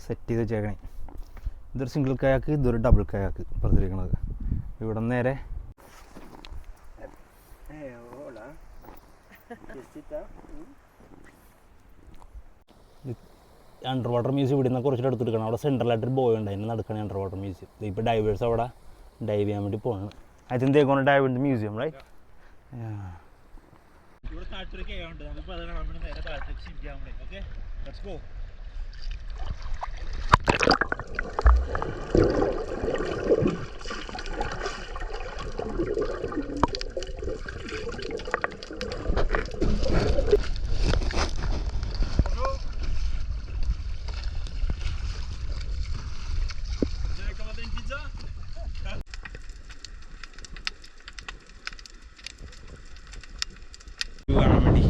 Set ചെയ്ത് വെച്ചേക്കണേ. ഇതൊരു single kayak, ഇതൊരു ഡബിൾ കയാക്ക് പറഞ്ഞിരിക്കണത്. ഇവിടെ നേരെ അണ്ടർ വാട്ടർ മ്യൂസിയം ഇവിടെ നിന്ന് കുറച്ചിട്ട് എടുത്തെടുക്കണം. അവിടെ സെൻട്രലായിട്ടൊരു ബോയ് ഉണ്ട്, അതിന് നടക്കണേ അണ്ടർ വാട്ടർ മ്യൂസിയം. ഇപ്പോൾ ഡൈവേഴ്സ് അവിടെ ഡൈവ് ചെയ്യാൻ വേണ്ടി പോകണം. I think they gonna dive in the museum, right? ഇവിടെ താഴത്തേക്ക് ചെയ്യാറുണ്ട്. നമുക്ക് അത് കാണാൻ വേണ്ടി നേരെ താഴത്തേക്ക് ഷിഫ്റ്റ് ചെയ്യാൻ വേണ്ടി. Okay, let's go. കാണാൻ വേണ്ടി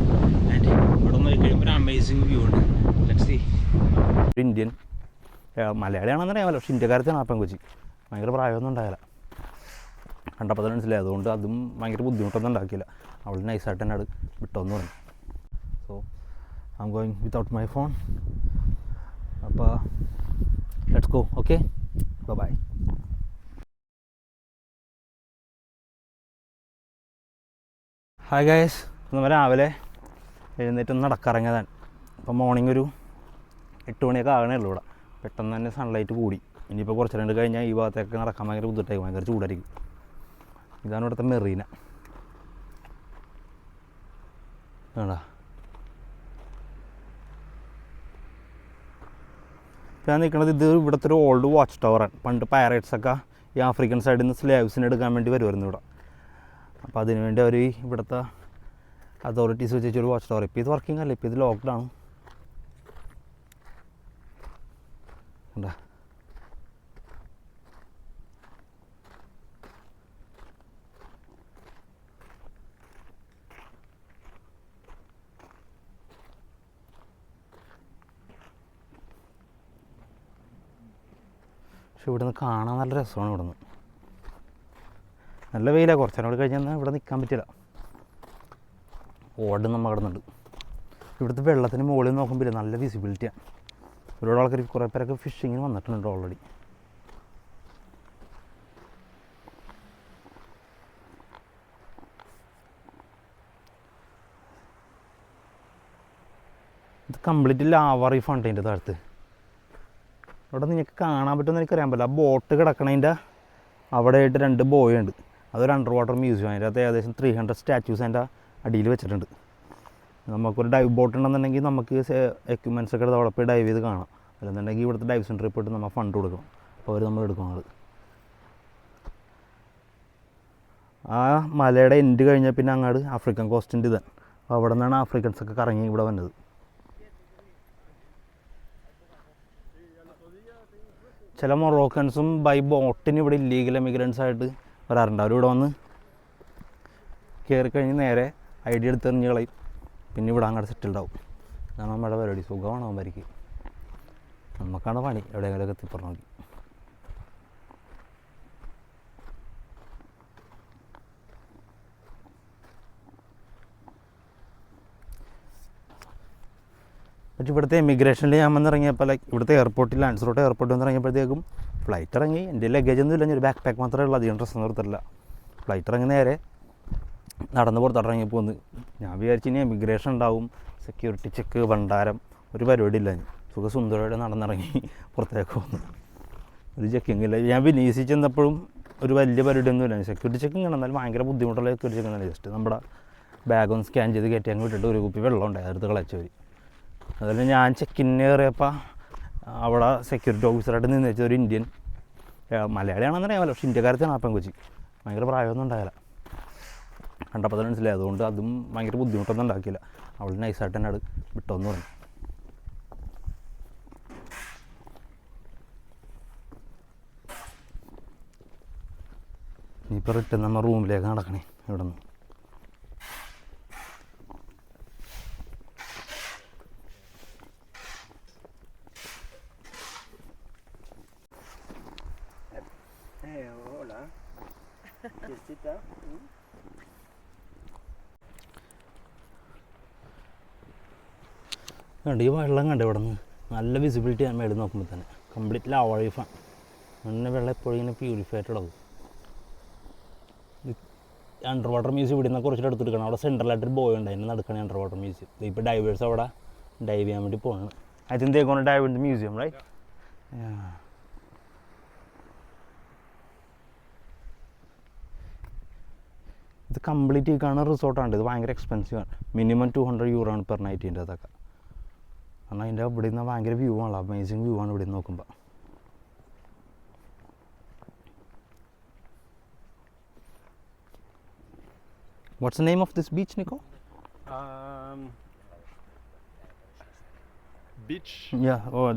ആൻഡ് ഇവിടെ നിന്ന് കഴിയുമ്പോൾ ഒരു അമേസിങ് വ്യൂ ഉണ്ട്. Let's see. ഇന്ത്യൻ മലയാളിയാണെന്ന് അറിയാമല്ലോ, പക്ഷേ ഇന്ത്യക്കാരത്താണ് ആ പെങ്കൊച്ചി. ഭയങ്കര പ്രായമൊന്നും ഉണ്ടായില്ല, കണ്ടപ്പോൾ തന്നെ മനസ്സിലായി. അതുകൊണ്ട് അതും ഭയങ്കര ബുദ്ധിമുട്ടൊന്നും ഉണ്ടാക്കിയില്ല. അവൾ നൈസായിട്ട് തന്നെ അത് വിട്ടോന്ന് പറഞ്ഞു. So I am going without my phone. അപ്പോൾ let's go. Okay, bye. Hi guys, നമ്മൾ രാവിലെ എഴുന്നേറ്റ് നടക്കിറങ്ങിയതാണ്. അപ്പോൾ മോർണിംഗ് ഒരു 8 മണിയൊക്കെ ആകണേ ഉള്ളൂ. ഇവിടെ പെട്ടെന്ന് തന്നെ സൺലൈറ്റ് കൂടി. ഇനിയിപ്പോൾ കുറച്ച് രണ്ട് കഴിഞ്ഞാൽ ഈ ഭാഗത്തേക്ക് നടക്കാൻ ഭയങ്കര ബുദ്ധിമുട്ടായിരിക്കും, ഭയങ്കര ചൂടായിരിക്കും. ഇതാണ് ഇവിടുത്തെ മെറീന. വേണ്ട ഞാൻ നിൽക്കുന്നത് ഇത് ഇവിടുത്തെ ഒരു ഓൾഡ് വാച്ച് ടവറാണ്. പണ്ട് പൈറേറ്റ്സൊക്കെ ഈ ആഫ്രിക്കൻ സൈഡിൽ നിന്ന് സ്ലേവ്സിനെ എടുക്കാൻ വേണ്ടി വരുമായിരുന്നു ഇവിടെ. അപ്പോൾ അതിനുവേണ്ടി അവർ ഇവിടുത്തെ അതോറിറ്റീസ് വെച്ചൊരു വാച്ച് ടവർ. ഇപ്പോൾ ഇത് വർക്കിംഗ് അല്ല, ഇപ്പോൾ ഇത് ലോക്ക്ഡൗൺ. ഉണ്ടാ പക്ഷെ ഇവിടെ നിന്ന് കാണാൻ നല്ല രസമാണ്. ഇവിടെ നിന്ന് നല്ല വെയിലാണ്. കുറച്ചേരം കഴിഞ്ഞാൽ ഇവിടെ നിൽക്കാൻ പറ്റില്ല, ഓടും നമ്മൾ കിടന്നുണ്ട്. ഇവിടുത്തെ വെള്ളത്തിന് മുകളിൽ നോക്കുമ്പോൾ നല്ല വിസിബിലിറ്റിയാണ്. ഒരുപാട് ആൾക്കാർ കുറേ പേരൊക്കെ ഫിഷിങ്ങിന് വന്നിട്ടുണ്ട് ഓൾറെഡി. ഇത് കംപ്ലീറ്റ് ലാവ റീഫാണ് അതിൻ്റെ താഴത്ത്. ഇവിടെ നിങ്ങൾക്ക് കാണാൻ പറ്റുമെന്ന് എനിക്കറിയാൻ പറ്റില്ല. ആ ബോട്ട് കിടക്കണതിൻ്റെ അവിടെ ആയിട്ട് 2 ബോയ് ഉണ്ട്. അതൊരു അണ്ടർ വാട്ടർ മ്യൂസിയം. അതിൻ്റെ അകത്ത് ഏകദേശം 300 സ്റ്റാച്യൂസ് അതിൻ്റെ അടിയിൽ വെച്ചിട്ടുണ്ട്. നമുക്കൊരു ഡൈവ് ബോട്ട് ഉണ്ടെന്നുണ്ടെങ്കിൽ നമുക്ക് എക്യുപ്മെൻറ്റ്സ് ഒക്കെ അവിടെ പോയി ഡൈവ് ചെയ്ത് കാണാം. അല്ലെന്നുണ്ടെങ്കിൽ ഇവിടുത്തെ ഡൈവ് സെൻറ്ററിൽ പോയിട്ട് നമ്മൾ ഫണ്ട് കൊടുക്കണം. അപ്പോൾ അവർ നമ്മൾ എടുക്കുന്നത്. ആ മലയുടെ എൻഡ് കഴിഞ്ഞാൽ പിന്നെ അങ്ങോട്ട് ആഫ്രിക്കൻ കോസ്റ്റിൻ്റെ ഇതാണ്. അപ്പോൾ അവിടെ നിന്നാണ് ആഫ്രിക്കൻസൊക്കെ കറങ്ങി ഇവിടെ വന്നത്. ചില മൊറോക്കൻസും ബൈ ബോട്ടിന് ഇവിടെ ഇല്ലീഗൽ എമിഗ്രൻസ് ആയിട്ട് വരാറുണ്ട്. അവരിവിടെ വന്ന് കയറിക്കഴിഞ്ഞ് നേരെ ID എടുത്ത് എറിഞ്ഞ് കളയും. പിന്നെ ഇവിടെ അങ്ങോട്ട് സെറ്റിൽഡാവും. അതാണ് നമ്മുടെ പരിപാടി. സുഖമാണ് അവന്മാർക്ക്. നമുക്കാണ് പണി എവിടെയെങ്കിലുമൊക്കെ എത്തിപ്പറഞ്ഞു. പക്ഷേ ഇവിടുത്തെ എമിഗ്രേഷനിൽ ഞാൻ വന്നിറങ്ങിയപ്പോൾ ഇവിടുത്തെ എയർപോർട്ടിൽ ലാൻഡ്സ്ലോട്ട് എയർപോർട്ടിൽ വന്ന് ഇറങ്ങിയപ്പോഴത്തേക്കും ഫ്ലൈറ്റ് ഇറങ്ങി. എൻ്റെ ലഗേജൊന്നും ഇല്ല, ഒരു ബാക്ക് പാക്ക് മാത്രമേ ഉള്ളൂ, അധികം ഡ്രസ്സൊന്നും നിർത്തില്ല. ഫ്ലൈറ്റ് ഇറങ്ങി നേരെ നടന്ന് പുറത്തോട്ടിറങ്ങി പോന്ന്. ഞാൻ വിചാരിച്ചു ഇനി എമിഗ്രേഷൻ ഉണ്ടാവും, സെക്യൂരിറ്റി ചെക്ക്, ഭണ്ഡാരം, ഒരു പരിപാടി ഇല്ല. സുഖസുന്ദരമായിട്ട് നടന്നിറങ്ങി പുറത്തേക്ക് വന്നു. ഒരു ചെക്കിങ് ഇല്ല. ഞാൻ വിനീസിൽ ചെന്നപ്പോഴും ഒരു വലിയ പരിപാടിയൊന്നും ഇല്ല. സെക്യൂരിറ്റി ചെക്കിങ് ആണ്, എന്നാലും ഭയങ്കര ബുദ്ധിമുട്ടുള്ള സെക്യൂരിറ്റി ചെക്കിങ് ആണ്. ജസ്റ്റ് നമ്മുടെ ബാഗൊന്ന് സ്കാൻ ചെയ്ത് കയറ്റി അങ്ങ് വിട്ടിട്ട് ഒരു കുപ്പി വെള്ളം ഉണ്ടായി അടുത്ത് കളച്ചവർ. അതുപോലെ ഞാൻ ചെക്കിന് കയറിയപ്പോൾ അവിടെ സെക്യൂരിറ്റി ഓഫീസറായിട്ട് നിന്ന് വെച്ചത് ഒരു ഇന്ത്യൻ, മലയാളിയാണെന്ന് അറിയാമല്ലോ, പക്ഷേ ഇന്ത്യക്കാരത്താണ് ആ പെങ്കൊച്ചി. ഭയങ്കര പ്രായമൊന്നും ഉണ്ടായില്ല, കണ്ടപ്പോൾ തന്നെ മനസ്സിലായി. അതുകൊണ്ട് അതും ഭയങ്കര ബുദ്ധിമുട്ടൊന്നും ഉണ്ടാക്കിയില്ല. അവൾ നൈസായിട്ട് തന്നെ അത് വിട്ടോന്ന് പറഞ്ഞു. ഇനിയിപ്പോൾ റിട്ടേൺ നമ്മൾ റൂമിലേക്ക് നടക്കണേ ഇവിടെ നിന്ന്. കണ്ട് ഈ വെള്ളം കണ്ട് ഇവിടെ നിന്ന് നല്ല വിസിബിലിറ്റി ആണ് മേളിൽ നോക്കുമ്പോൾ തന്നെ. കംപ്ലീറ്റ് ലാവ ലൈഫാണ്. മണ്ണിന് വെള്ളം എപ്പോഴും ഇങ്ങനെ പ്യൂരിഫൈഡ് ആവും. അണ്ടർ വാട്ടർ മ്യൂസിയം ഇവിടെ നിന്ന് കുറച്ചിട്ട് എടുത്തെടുക്കണം. അവിടെ സെൻട്രലായിട്ടൊരു ബോയ് ഉണ്ട്, അതിന് നടക്കണേ അണ്ടർ വാട്ടർ മ്യൂസിയം. ഇപ്പോൾ ഡൈവേഴ്സ് അവിടെ ഡൈവ് ചെയ്യാൻ വേണ്ടി പോകുന്നത്. I think they gonna dive in the museum, right? ഇത് കംപ്ലീറ്റ് ഈ കാണുന്ന റിസോർട്ടാണ്. ഇത് ഭയങ്കര എക്സ്പെൻസീവാണ്. മിനിമം 200 euro ആണ് പെർ നൈറ്റിൻ്റെ അതൊക്കെ. കാരണം അതിൻ്റെ ഇവിടെ നിന്ന് ഭയങ്കര വ്യൂ ആണല്ലോ, അമേസിങ് വ്യൂ ആണ് ഇവിടെ നിന്ന് നോക്കുമ്പോൾ. What's the name of this beach, Nico? Beach. Yeah, or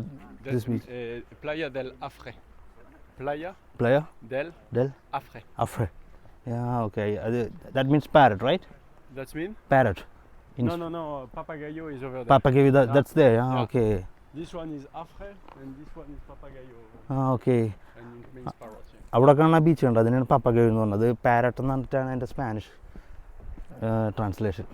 this beach. Playa del Afre. Playa Del Afre. Afre. Yeah, okay. That means parrot, right? That's mean? Parrot. No. Papagayo is over there. Papagayo, that's there. Yeah, Yeah. okay. This one is Afre and this one is Papagayo. Okay. And it means parrot. Yeah. അവിടെ കാണുന്ന beach ഉണ്ട്, അതിനാണ് പപ്പഗയോ എന്ന് പറഞ്ഞത്. Parrot എന്ന് പറഞ്ഞിട്ടാണ് എൻ്റെ Spanish translation.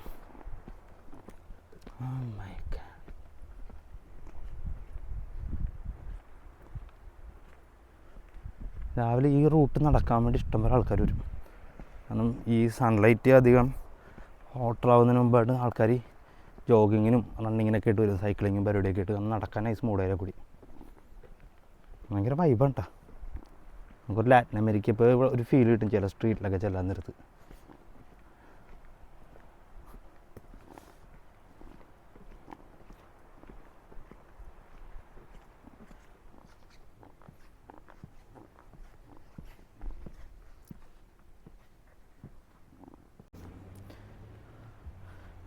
രാവിലെ ഈ റൂട്ട് നടക്കാൻ വേണ്ടി ഇഷ്ടംപോലെ ആൾക്കാർ വരും. കാരണം ഈ സൺലൈറ്റ് അധികം ഹോട്ടലാവുന്നതിന് മുമ്പായിട്ട് ആൾക്കാർ ജോഗിങ്ങിനും റണ്ണിങ്ങിനൊക്കെ ആയിട്ട് വരും, സൈക്ലിങ്ങും പരിപാടിയൊക്കെ ആയിട്ട്. അന്ന് നടക്കാൻ നൈസ് മൂടേരെ കൂടി ഭയങ്കര വൈബാണ് കേട്ടോ. നമുക്കൊരു ലാറ്റിൻ അമേരിക്ക ഇപ്പോൾ ഒരു ഫീൽ കിട്ടും ചില സ്ട്രീറ്റിലൊക്കെ ചെല്ലാൻ നേരത്ത്.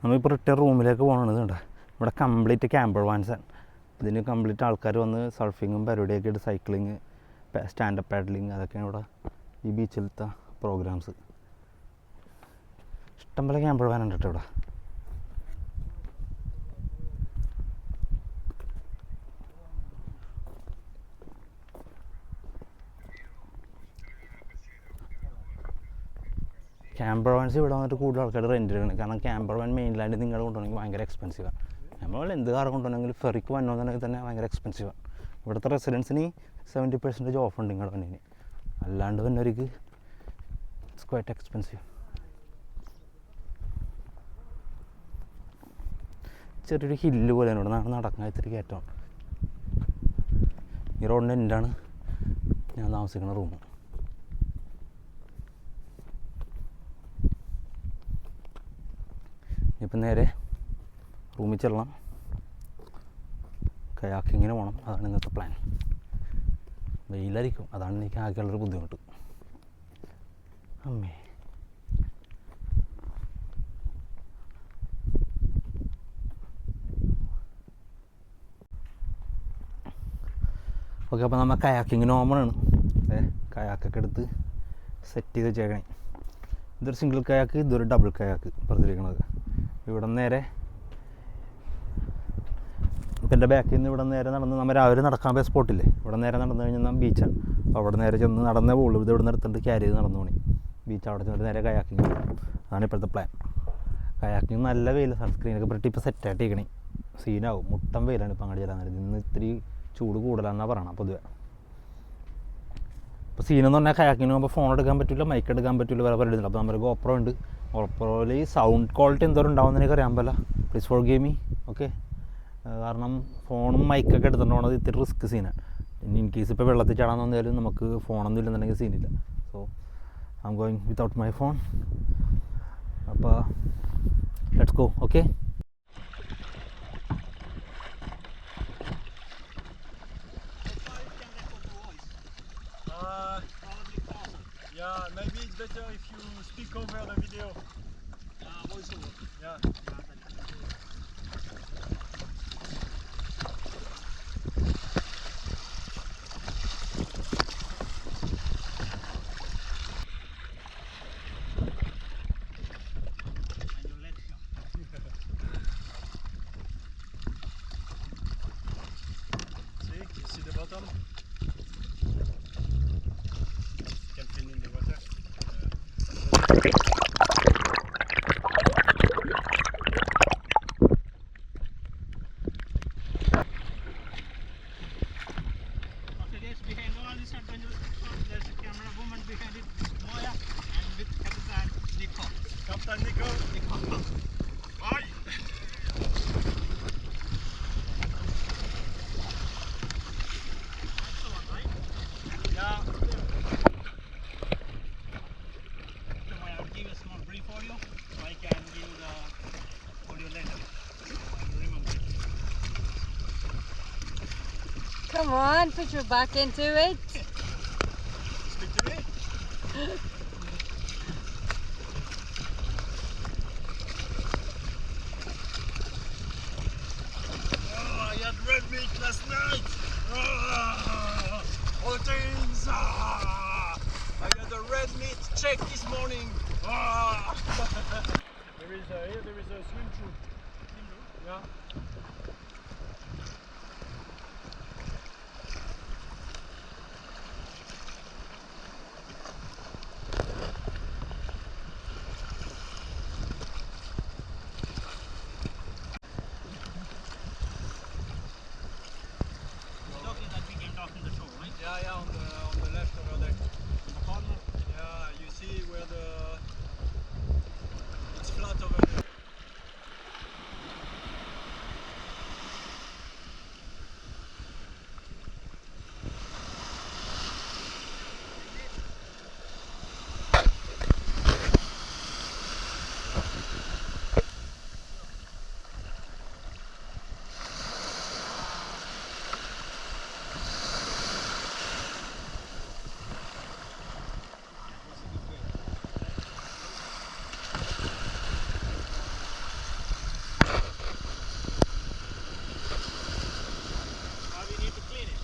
നമ്മളിപ്പോൾ റിട്ടേൺ റൂമിലേക്ക് പോകുന്നത് കണ്ടോ. ഇവിടെ കംപ്ലീറ്റ് ക്യാമ്പർ വാൻസാണ്. ഇതിന് കംപ്ലീറ്റ് ആൾക്കാർ വന്ന് സർഫിങ്ങും പരിപാടിയൊക്കെ ആയിട്ട് സൈക്ലിങ്, സ്റ്റാൻഡപ്പ് പാഡ്ലിങ്, അതൊക്കെയാണ് ഇവിടെ ഈ ബീച്ചിലത്തെ പ്രോഗ്രാംസ്. ഇഷ്ടംപോലെ ക്യാമ്പർ വാൻ ഉണ്ട് കേട്ടോ ഇവിടെ. ക്യാമ്പർ വാൻസ് ഇവിടെ വന്നിട്ട് കൂടുതൽ ആൾക്കാർ റെൻറ്റ് എടുക്കണം. കാരണം ക്യാമ്പർ വാൻ മെയിൻലാൻഡ് നിങ്ങൾ കൊണ്ടുപോകണമെങ്കിൽ ഭയങ്കര എക്സ്പെൻസീവാണ്. നമ്മൾ എന്ത് കാർ കൊണ്ടുപോകണമെങ്കിൽ ഫെറിക്ക് വന്നോന്നുണ്ടെങ്കിൽ തന്നെ ഭയങ്കര എക്സ്പെൻസീവാണ്. ഇവിടുത്തെ റെസിഡൻസിന് 70% ഓഫ് ഉണ്ട് നിങ്ങളുടെ വന്നതിന്. അല്ലാണ്ട് വന്നവർക്ക് ഇറ്റ്സ് ക്വൈറ്റ് എക്സ്പെൻസീവ്. ചെറിയൊരു ഹില്ല് പോലെയാണ് ഇവിടെ നടക്കാൻ ഇത്തിരി കയറ്റമാണ്. ഈ റോഡിൻ്റെ എൻഡാണ് ഞാൻ താമസിക്കുന്ന റൂം. ഇപ്പം നേരെ റൂമിൽ ചെല്ലണം, കയാക്കിങ്ങിന് പോകണം. അതാണ് ഇന്നത്തെ പ്ലാൻ. വെയിലായിരിക്കും, അതാണ് എനിക്ക് ആകെയുള്ളൊരു ബുദ്ധിമുട്ട്. അമ്മേ ഓക്കെ. അപ്പോൾ നമ്മൾ കയാക്കിങ്ങിന് പോകുമ്പോഴാണ് കയാക്കൊക്കെ എടുത്ത് സെറ്റ് ചെയ്ത് വെച്ചേക്കണേ. ഇതൊരു സിംഗിൾ കയാക്ക്, ഇതൊരു ഡബിൾ കയാക്ക് പറഞ്ഞിരിക്കണത്. ഇവിടെ നേരെ ഇപ്പം എൻ്റെ ബാക്കിൽ നിന്ന് ഇവിടെ നേരെ നടന്ന് നമ്മൾ രാവിലെ നടക്കാൻ പോയ സ്പോട്ടില്ലേ, ഇവിടെ നേരെ നടന്നു കഴിഞ്ഞാൽ ബീച്ചാണ്. അപ്പോൾ അവിടെ നേരെ ചെന്ന് നടന്നേ പോകുള്ളൂ. ഇത് ഇവിടെ നിന്ന് എടുത്തിട്ട് ക്യാരി ചെയ്ത് നടന്നു പോണി ബീച്ച്. അവിടെ ചെന്നിട്ട് നേരെ കയാക്കിങ്. അതാണ് ഇപ്പോഴത്തെ പ്ലാൻ. കയാക്കിങ് നല്ല വെയിൽ, സൺസ്ക്രീനൊക്കെ പറ്റി ഇപ്പോൾ സെറ്റായിട്ടിരിക്കണേ. സീനാവും, മുട്ടം വെയിലാണ് ഇപ്പോൾ അങ്ങോട്ട് ചെല്ലാൻ നേരം. ഇന്ന് ഇത്തിരി ചൂട് കൂടുതലാണെന്നാണ് പറയണം പൊതുവെ. ഇപ്പോൾ സീനെന്ന് പറഞ്ഞാൽ കയാക്കിങ്ങിന് പോകുമ്പോൾ ഫോൺ എടുക്കാൻ പറ്റില്ല, മൈക്ക് എടുക്കാൻ പറ്റില്ല, വേറെ പരിപാടിയില്ല. അപ്പോൾ നമ്മുടെ ഗോപ്രോ ഉണ്ട്. ഗോപ്രോയിൽ ഈ സൗണ്ട് ക്വാളിറ്റി എന്തോരം ഉണ്ടാവുമെന്ന് എനിക്ക് അറിയാൻ പറ്റില്ല. Please four give me. Okay. കാരണം ഫോണും മൈക്കൊക്കെ എടുത്തിട്ട് പോകണത് ഇത്തിരി റിസ്ക് സീനാണ്. ഇനി ഇൻ കേസ് ഇപ്പോൾ വെള്ളത്തിൽ ചാടാൻ തോന്നിയാലും നമുക്ക് ഫോണൊന്നും ഇല്ലെന്നുണ്ടെങ്കിൽ സീനില്ല. So I am going without my phone. അപ്പോൾ let's go. Okay. Yeah, maybe it's better if you speak over the video. Voiceover. Yeah. See the bottom? Can fit in the water. go. Aye. Excellent, right? Yeah. I'll give a small brief audio, so I can give the audio later. I will remember. Come on, put your back into it. Speak to me. Oh, I had red meat last night. All things. I had a red meat check this morning. There is a swim through. Yeah. Yeah, on the left over there. In the corner. Yeah, you see where it's flat over there. We need to clean it.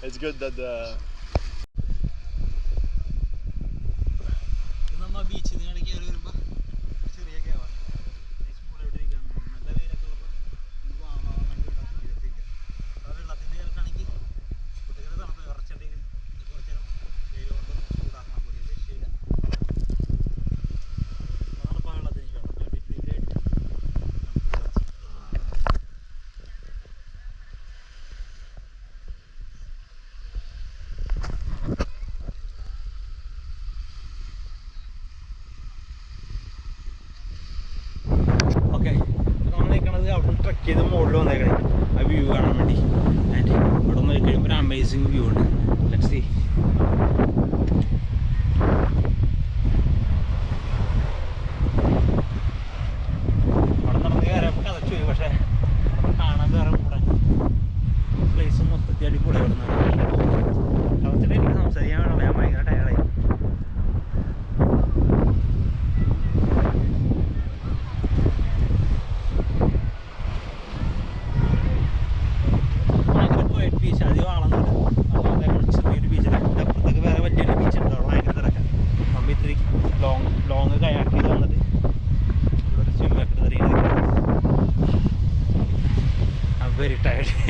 It's good that നമ്മ ബീച്ചിൽ നിന്ന് കയറി വരുമ്പോൾ ചെറിയ കേവ school എവിടെ ഇരിക്കാൻ നല്ല വെയിലൊക്കെ ഉള്ളപ്പോൾ വെള്ളത്തിൻ്റെ ചേർക്കാണെങ്കിൽ കുട്ടികൾ തണുപ്പ് കുറച്ചുണ്ടെങ്കിലും കുറച്ച് നേരം വെയിൽ കൊണ്ടൊന്ന് ചൂടാക്കണം പോലും രക്ഷയില്ല തണുപ്പാണ് വെള്ളത്തിന് വെള്ളം 23 ഡിഗ്രി ഓക്കെ നമ്മൾ നിൽക്കണത് അവിടെ ട്രക്ക് ചെയ്ത് മുകളിൽ വന്നേക്കണേ ആ വ്യൂ കാണാൻ വേണ്ടി ആൻഡ് ഇവിടെ നോക്കി കഴിയുമ്പോൾ ഒരു അമേസിങ് വ്യൂ ഉണ്ട്. Let's see. അവിടെ നടന്ന് കയറിയപ്പോൾ കഥച്ചു പോയി, പക്ഷേ കാണാൻ വേറെ സത്യം അടിപൊളി ഇവിടുന്ന്. കുറച്ചിട്ട് എനിക്ക് സംസാരിക്കാൻ വേണം, ഞാൻ ഭയങ്കര ടയർഡായി. ഭയങ്കര പോയിട്ട് ബീച്ച്, അധികം ആളൊന്നുമില്ല. ചെറിയൊരു ബീച്ചിൽ അപ്പുറത്തൊക്കെ വേറെ വലിയൊരു ബീച്ച് ഉണ്ട്, അവിടെ ഭയങ്കര തിരക്കാം. നമ്മൾ ഇത്തിരി ലോങ് കയാക്ക് ചെയ്ത് വന്നിട്ട് ഇവിടെ ഒരു സ്വിമ്മൊക്കെ ഇട്ട് തരീ. I'm very tired.